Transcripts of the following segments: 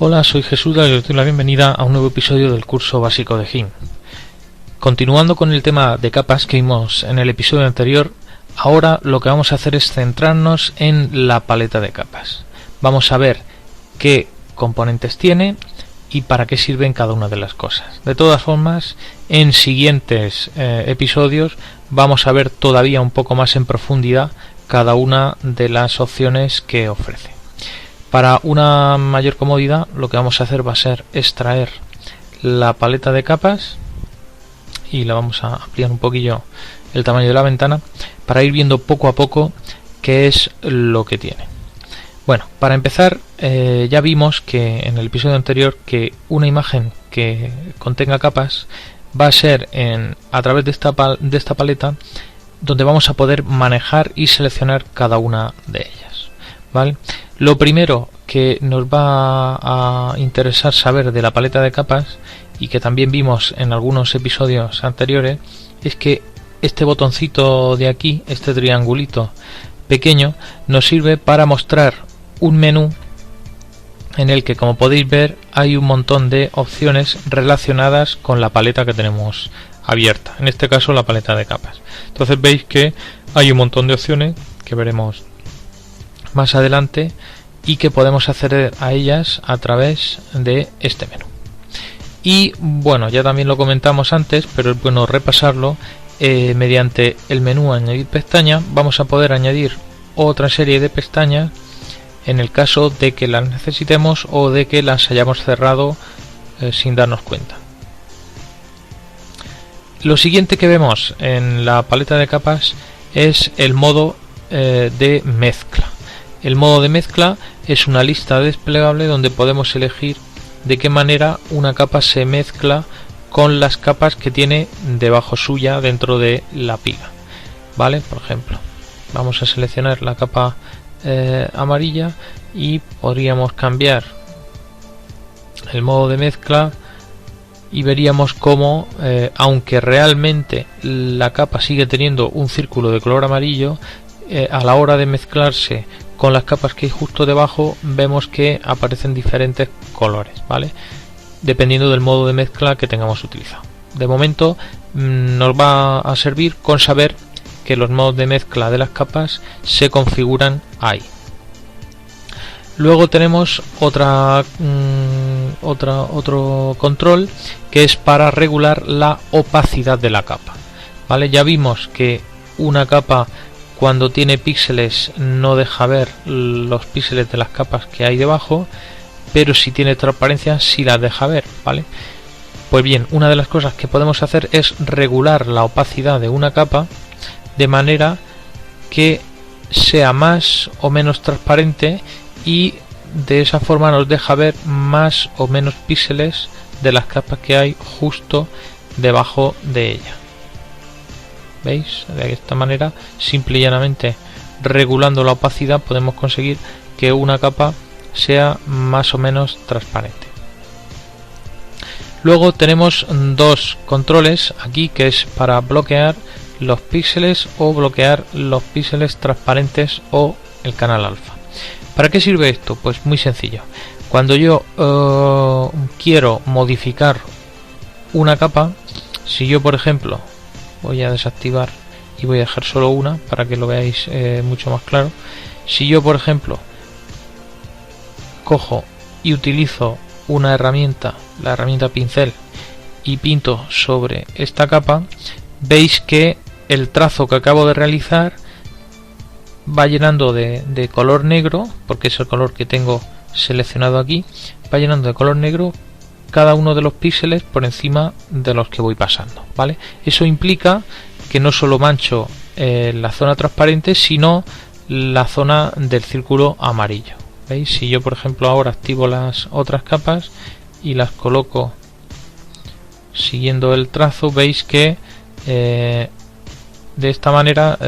Hola, soy Jesús y os doy la bienvenida a un nuevo episodio del curso básico de GIMP. Continuando con el tema de capas que vimos en el episodio anterior, ahora lo que vamos a hacer es centrarnos en la paleta de capas. Vamos a ver qué componentes tiene y para qué sirven cada una de las cosas. De todas formas, en siguientes episodios vamos a ver todavía un poco más en profundidad cada una de las opciones que ofrece. Para una mayor comodidad, lo que vamos a hacer va a ser extraer la paleta de capas y la vamos a ampliar un poquillo el tamaño de la ventana para ir viendo poco a poco qué es lo que tiene. Bueno, para empezar, ya vimos que en el episodio anterior que una imagen que contenga capas va a ser a través de esta paleta donde vamos a poder manejar y seleccionar cada una de ellas, ¿vale? Lo primero que nos va a interesar saber de la paleta de capas y que también vimos en algunos episodios anteriores es que este botoncito de aquí, este triangulito pequeño, nos sirve para mostrar un menú en el que, como podéis ver, hay un montón de opciones relacionadas con la paleta que tenemos abierta, en este caso la paleta de capas. Entonces veis que hay un montón de opciones que veremos más adelante y que podemos acceder a ellas a través de este menú. Y bueno, ya también lo comentamos antes, pero es bueno repasarlo. Mediante el menú añadir pestaña vamos a poder añadir otra serie de pestañas en el caso de que las necesitemos o de que las hayamos cerrado sin darnos cuenta. Lo siguiente que vemos en la paleta de capas es el modo de mezcla. El modo de mezcla es una lista desplegable donde podemos elegir de qué manera una capa se mezcla con las capas que tiene debajo suya dentro de la pila, ¿vale? Por ejemplo, vamos a seleccionar la capa amarilla y podríamos cambiar el modo de mezcla y veríamos cómo, aunque realmente la capa sigue teniendo un círculo de color amarillo, a la hora de mezclarse con las capas que hay justo debajo vemos que aparecen diferentes colores, ¿vale? Dependiendo del modo de mezcla que tengamos utilizado. De momento nos va a servir con saber que los modos de mezcla de las capas se configuran ahí. Luego tenemos otro control que es para regular la opacidad de la capa, ¿vale? Ya vimos que una capa, cuando tiene píxeles, no deja ver los píxeles de las capas que hay debajo, pero si tiene transparencia sí las deja ver, ¿vale? Pues bien, una de las cosas que podemos hacer es regular la opacidad de una capa de manera que sea más o menos transparente y de esa forma nos deja ver más o menos píxeles de las capas que hay justo debajo de ella. ¿Veis? De esta manera, simple y llanamente regulando la opacidad, podemos conseguir que una capa sea más o menos transparente. Luego tenemos dos controles aquí, que es para bloquear los píxeles o bloquear los píxeles transparentes o el canal alfa. ¿Para qué sirve esto? Pues muy sencillo. Cuando yo quiero modificar una capa, si yo por ejemplo voy a desactivar y voy a dejar solo una para que lo veáis mucho más claro. Si yo por ejemplo cojo y utilizo una herramienta, la herramienta pincel, y pinto sobre esta capa, veis que el trazo que acabo de realizar va llenando de color negro, porque es el color que tengo seleccionado aquí, va llenando de color negro cada uno de los píxeles por encima de los que voy pasando, ¿vale? Eso implica que no solo mancho la zona transparente, sino la zona del círculo amarillo. ¿Veis? Si yo por ejemplo ahora activo las otras capas y las coloco siguiendo el trazo, veis que de esta manera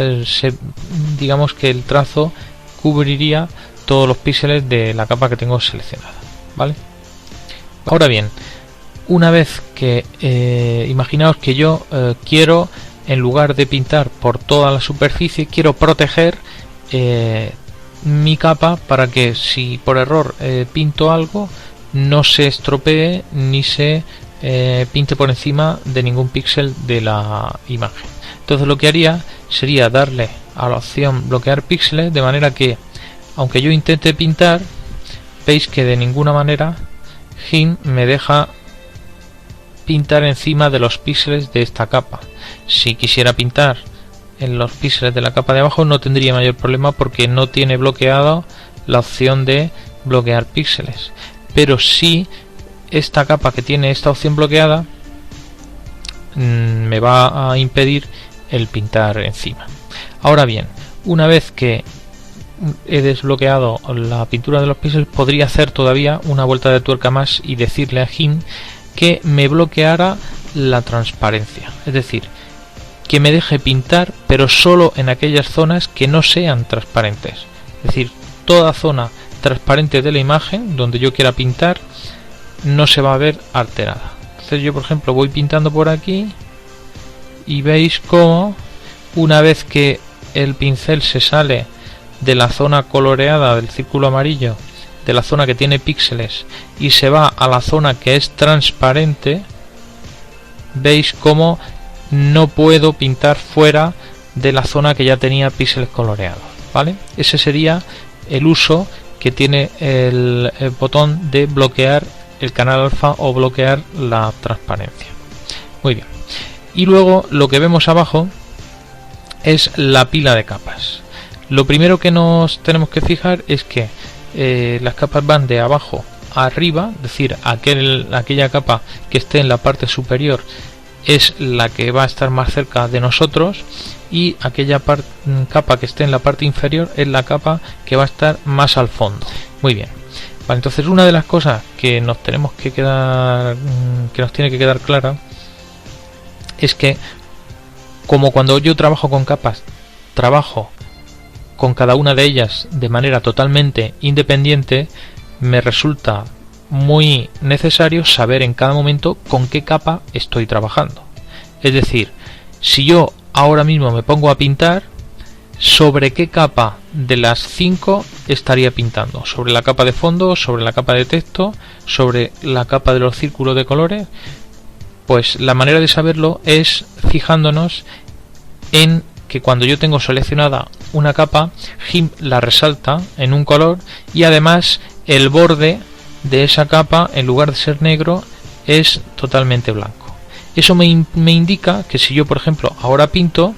digamos que el trazo cubriría todos los píxeles de la capa que tengo seleccionada, ¿vale? Ahora bien, una vez que imaginaos que yo quiero, en lugar de pintar por toda la superficie, quiero proteger mi capa para que si por error pinto algo no se estropee ni se pinte por encima de ningún píxel de la imagen. Entonces lo que haría sería darle a la opción bloquear píxeles, de manera que aunque yo intente pintar, veis que de ninguna manera GIMP me deja pintar encima de los píxeles de esta capa. Si quisiera pintar en los píxeles de la capa de abajo no tendría mayor problema, porque no tiene bloqueado la opción de bloquear píxeles. Pero si esta capa que tiene esta opción bloqueada me va a impedir el pintar encima. Ahora bien, una vez que he desbloqueado la pintura de los píxeles, podría hacer todavía una vuelta de tuerca más y decirle a GIMP que me bloqueara la transparencia, es decir, que me deje pintar pero solo en aquellas zonas que no sean transparentes. Es decir, toda zona transparente de la imagen donde yo quiera pintar no se va a ver alterada. Entonces yo, por ejemplo, voy pintando por aquí y veis cómo una vez que el pincel se sale de la zona coloreada del círculo amarillo, de la zona que tiene píxeles, y se va a la zona que es transparente, veis cómo no puedo pintar fuera de la zona que ya tenía píxeles coloreados, ¿vale? Ese sería el uso que tiene el botón de bloquear el canal alfa o bloquear la transparencia. Muy bien. Y luego lo que vemos abajo es la pila de capas. Lo primero que nos tenemos que fijar es que las capas van de abajo a arriba, es decir, aquella capa que esté en la parte superior es la que va a estar más cerca de nosotros, y aquella capa que esté en la parte inferior es la capa que va a estar más al fondo. Muy bien. Vale, entonces una de las cosas que nos tiene que quedar clara es que, como cuando yo trabajo con capas, trabajo con cada una de ellas de manera totalmente independiente, me resulta muy necesario saber en cada momento con qué capa estoy trabajando. Es decir, si yo ahora mismo me pongo a pintar, ¿sobre qué capa de las 5 estaría pintando? ¿Sobre la capa de fondo? ¿Sobre la capa de texto? ¿Sobre la capa de los círculos de colores? Pues la manera de saberlo es fijándonos en que cuando yo tengo seleccionada una capa, GIMP la resalta en un color, y además el borde de esa capa, en lugar de ser negro, es totalmente blanco. Eso me indica que si yo, por ejemplo, ahora pinto,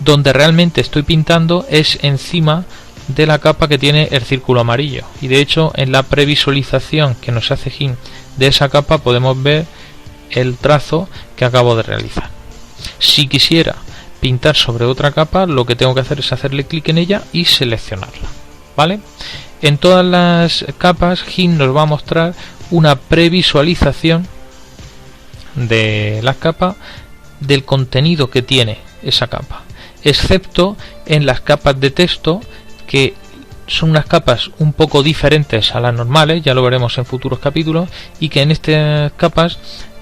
donde realmente estoy pintando es encima de la capa que tiene el círculo amarillo, y de hecho en la previsualización que nos hace GIMP de esa capa podemos ver el trazo que acabo de realizar. Si quisiera pintar sobre otra capa, lo que tengo que hacer es hacerle clic en ella y seleccionarla, ¿vale? En todas las capas GIMP nos va a mostrar una previsualización de las capas, del contenido que tiene esa capa, excepto en las capas de texto, que son unas capas un poco diferentes a las normales, ya lo veremos en futuros capítulos, y que en estas capas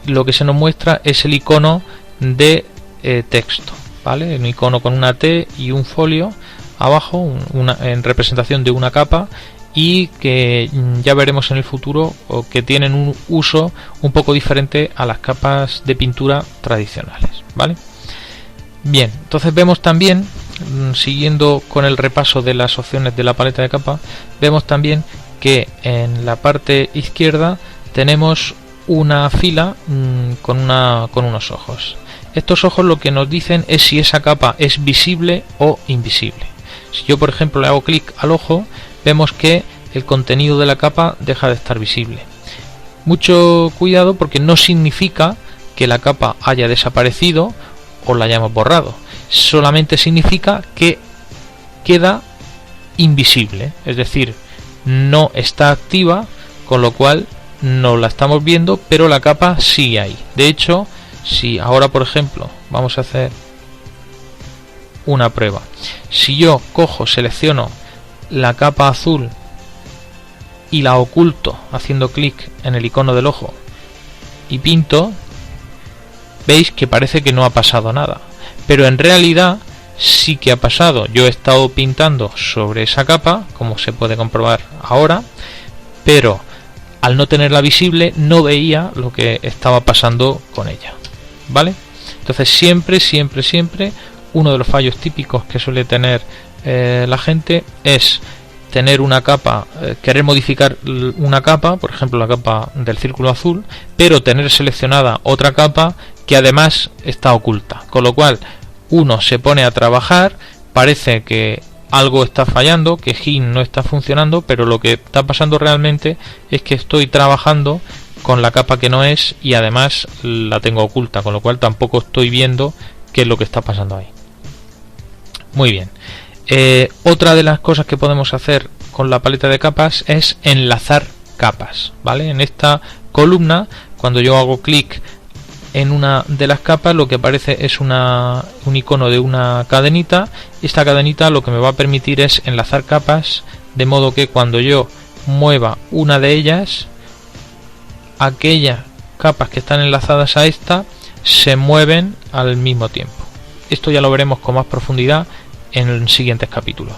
lo que se nos muestra es el icono de texto, ¿vale? Un icono con una T y un folio abajo, en representación de una capa, y que ya veremos en el futuro que tienen un uso un poco diferente a las capas de pintura tradicionales, ¿vale? Bien, entonces vemos también, siguiendo con el repaso de las opciones de la paleta de capa, vemos también que en la parte izquierda tenemos una fila con unos ojos. Estos ojos lo que nos dicen es si esa capa es visible o invisible. Si yo, por ejemplo, le hago clic al ojo, vemos que el contenido de la capa deja de estar visible. Mucho cuidado, porque no significa que la capa haya desaparecido o la hayamos borrado. Solamente significa que queda invisible, es decir, no está activa, con lo cual no la estamos viendo, pero la capa sigue ahí. De hecho, si ahora, por ejemplo, vamos a hacer una prueba, si yo cojo, selecciono la capa azul y la oculto haciendo clic en el icono del ojo y pinto, veis que parece que no ha pasado nada, pero en realidad sí que ha pasado. Yo he estado pintando sobre esa capa, como se puede comprobar ahora, pero al no tenerla visible no veía lo que estaba pasando con ella, ¿vale? Entonces siempre uno de los fallos típicos que suele tener la gente es tener una capa, querer modificar una capa, por ejemplo la capa del círculo azul, pero tener seleccionada otra capa que además está oculta, con lo cual uno se pone a trabajar, parece que algo está fallando, que GIMP no está funcionando, pero lo que está pasando realmente es que estoy trabajando con la capa que no es y además la tengo oculta, con lo cual tampoco estoy viendo qué es lo que está pasando ahí. Muy bien. Otra de las cosas que podemos hacer con la paleta de capas es enlazar capas, ¿vale? En esta columna, cuando yo hago clic en una de las capas, lo que aparece es un icono de una cadenita. Esta cadenita lo que me va a permitir es enlazar capas, de modo que cuando yo mueva una de ellas, aquellas capas que están enlazadas a esta se mueven al mismo tiempo. Esto ya lo veremos con más profundidad en siguientes capítulos.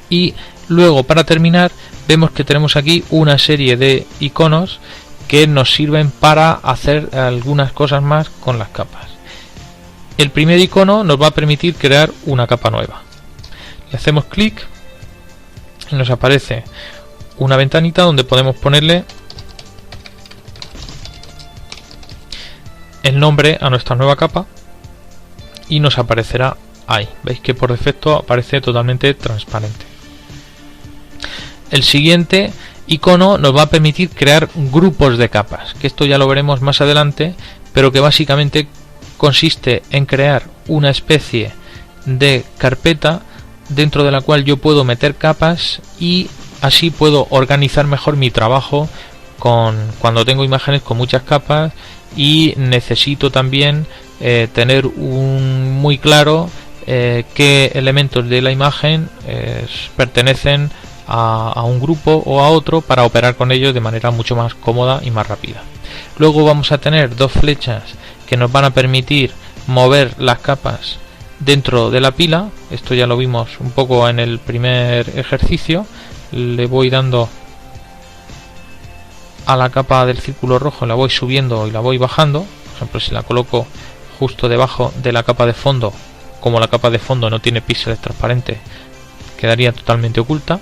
Y luego, para terminar, vemos que tenemos aquí una serie de iconos que nos sirven para hacer algunas cosas más con las capas. El primer icono nos va a permitir crear una capa nueva. Le hacemos clic y nos aparece una ventanita donde podemos ponerle el nombre a nuestra nueva capa y nos aparecerá ahí. Veis que por defecto aparece totalmente transparente. El siguiente icono nos va a permitir crear grupos de capas, que esto ya lo veremos más adelante, pero que básicamente consiste en crear una especie de carpeta dentro de la cual yo puedo meter capas y así puedo organizar mejor mi trabajo cuando tengo imágenes con muchas capas y necesito también tener muy claro qué elementos de la imagen pertenecen a un grupo o a otro para operar con ellos de manera mucho más cómoda y más rápida. Luego vamos a tener dos flechas que nos van a permitir mover las capas dentro de la pila. Esto ya lo vimos un poco en el primer ejercicio. Le voy dando a la capa del círculo rojo, la voy subiendo y la voy bajando. Por ejemplo, si la coloco justo debajo de la capa de fondo, como la capa de fondo no tiene píxeles transparentes, quedaría totalmente oculta.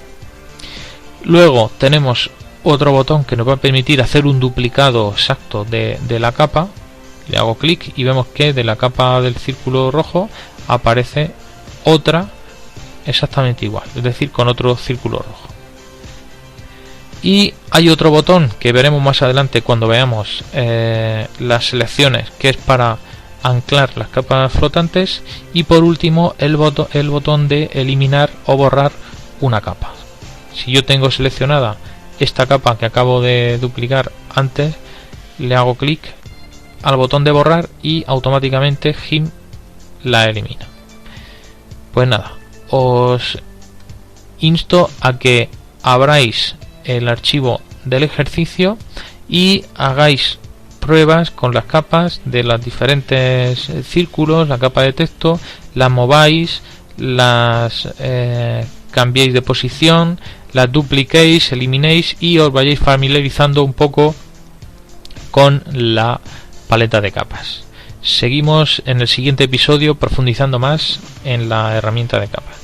Luego tenemos otro botón que nos va a permitir hacer un duplicado exacto de la capa. Le hago clic y vemos que de la capa del círculo rojo aparece otra exactamente igual, es decir, con otro círculo rojo. Y hay otro botón que veremos más adelante cuando veamos las selecciones, que es para anclar las capas flotantes. Y por último el botón de eliminar o borrar una capa. Si yo tengo seleccionada esta capa que acabo de duplicar antes, le hago clic al botón de borrar y automáticamente GIMP la elimina. Pues nada, os insto a que abráis el archivo del ejercicio y hagáis pruebas con las capas de los diferentes círculos, la capa de texto, las mováis, las cambiéis de posición, las dupliquéis, eliminéis y os vayáis familiarizando un poco con la paleta de capas. Seguimos en el siguiente episodio profundizando más en la herramienta de capas.